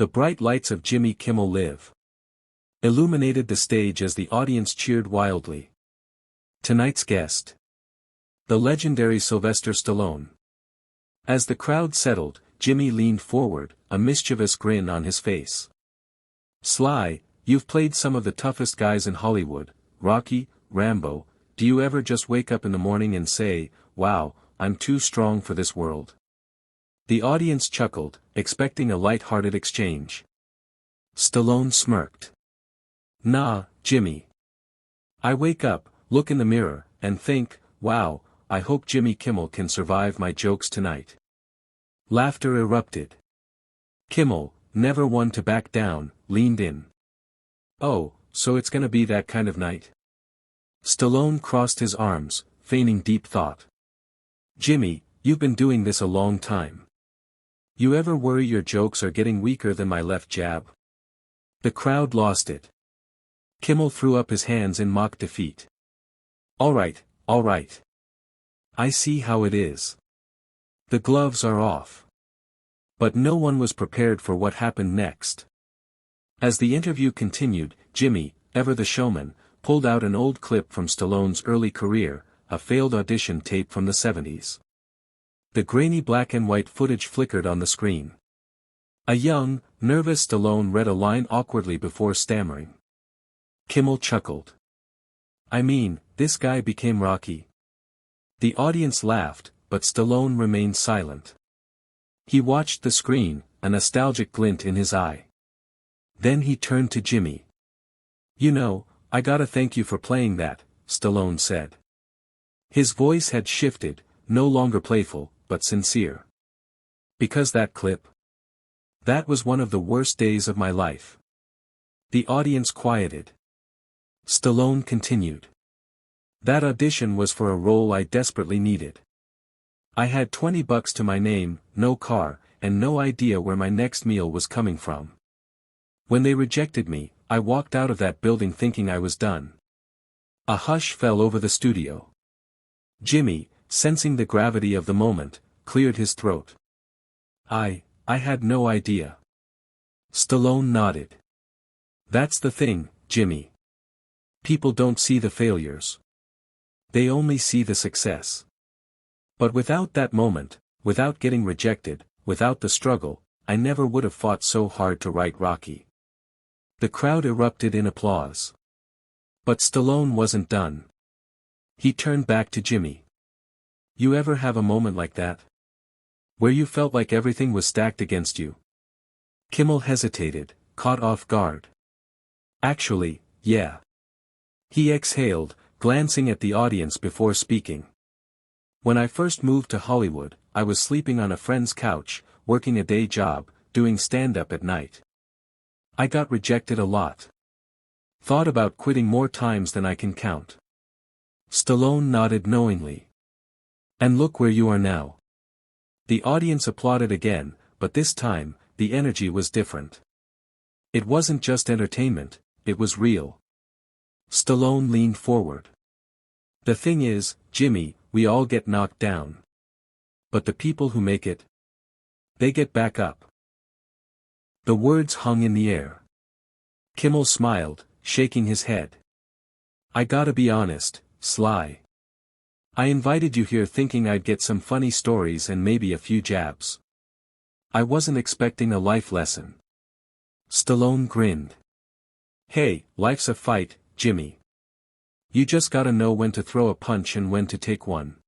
The bright lights of Jimmy Kimmel Live illuminated the stage as the audience cheered wildly. Tonight's guest, the legendary Sylvester Stallone. As the crowd settled, Jimmy leaned forward, a mischievous grin on his face. "Sly, you've played some of the toughest guys in Hollywood, Rocky, Rambo. Do you ever just wake up in the morning and say, 'Wow, I'm too strong for this world'?" The audience chuckled, expecting a light-hearted exchange. Stallone smirked. "Nah, Jimmy. I wake up, look in the mirror, and think, 'Wow, I hope Jimmy Kimmel can survive my jokes tonight.'" Laughter erupted. Kimmel, never one to back down, leaned in. "Oh, so it's gonna be that kind of night?" Stallone crossed his arms, feigning deep thought. "Jimmy, you've been doing this a long time. You ever worry your jokes are getting weaker than my left jab?" The crowd lost it. Kimmel threw up his hands in mock defeat. All right. I see how it is. The gloves are off." But no one was prepared for what happened next. As the interview continued, Jimmy, ever the showman, pulled out an old clip from Stallone's early career, a failed audition tape from the 70s. The grainy black and white footage flickered on the screen. A young, nervous Stallone read a line awkwardly before stammering. Kimmel chuckled. "I mean, this guy became Rocky." The audience laughed, but Stallone remained silent. He watched the screen, a nostalgic glint in his eye. Then he turned to Jimmy. "You know, I gotta thank you for playing that," Stallone said. His voice had shifted, no longer playful, but sincere. "Because that clip? That was one of the worst days of my life." The audience quieted. Stallone continued. "That audition was for a role I desperately needed. I had $20 to my name, no car, and no idea where my next meal was coming from. When they rejected me, I walked out of that building thinking I was done." A hush fell over the studio. Jimmy, sensing the gravity of the moment, cleared his throat. I had no idea." Stallone nodded. "That's the thing, Jimmy. People don't see the failures. They only see the success. But without that moment, without getting rejected, without the struggle, I never would have fought so hard to write Rocky." The crowd erupted in applause. But Stallone wasn't done. He turned back to Jimmy. "You ever have a moment like that? Where you felt like everything was stacked against you?" Kimmel hesitated, caught off guard. "Actually, yeah." He exhaled, glancing at the audience before speaking. "When I first moved to Hollywood, I was sleeping on a friend's couch, working a day job, doing stand-up at night. I got rejected a lot. Thought about quitting more times than I can count." Stallone nodded knowingly. "And look where you are now." The audience applauded again, but this time, the energy was different. It wasn't just entertainment, it was real. Stallone leaned forward. "The thing is, Jimmy, we all get knocked down. But the people who make it, they get back up." The words hung in the air. Kimmel smiled, shaking his head. "I gotta be honest, Sly. I invited you here thinking I'd get some funny stories and maybe a few jabs. I wasn't expecting a life lesson." Stallone grinned. "Hey, life's a fight, Jimmy. You just gotta know when to throw a punch and when to take one."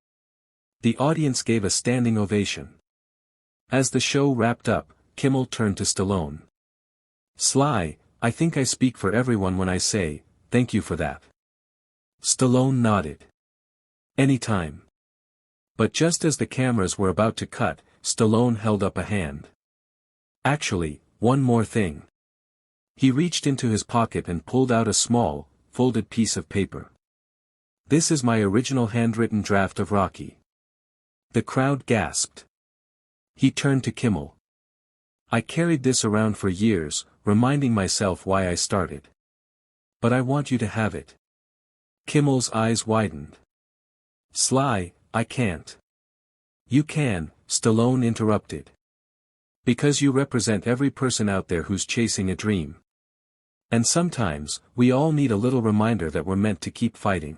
The audience gave a standing ovation. As the show wrapped up, Kimmel turned to Stallone. "Sly, I think I speak for everyone when I say, thank you for that." Stallone nodded. "Anytime." But just as the cameras were about to cut, Stallone held up a hand. "Actually, one more thing." He reached into his pocket and pulled out a small, folded piece of paper. "This is my original handwritten draft of Rocky." The crowd gasped. He turned to Kimmel. "I carried this around for years, reminding myself why I started. But I want you to have it." Kimmel's eyes widened. "Sly, I can't." "You can," Stallone interrupted. Because you represent every person out there who's chasing a dream. And sometimes, we all need a little reminder that we're meant to keep fighting.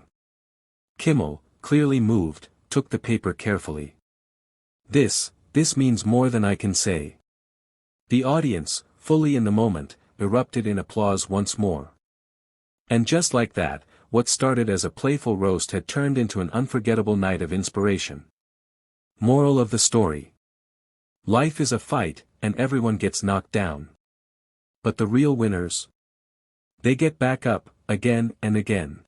Kimmel, clearly moved, took the paper carefully. This means more than I can say. The audience, fully in the moment, erupted in applause once more. And just like that, what started as a playful roast had turned into an unforgettable night of inspiration. Moral of the story. Life is a fight, and everyone gets knocked down. But the real winners? They get back up, again and again.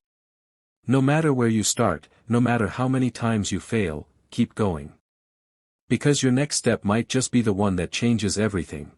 No matter where you start, no matter how many times you fail, keep going. Because your next step might just be the one that changes everything.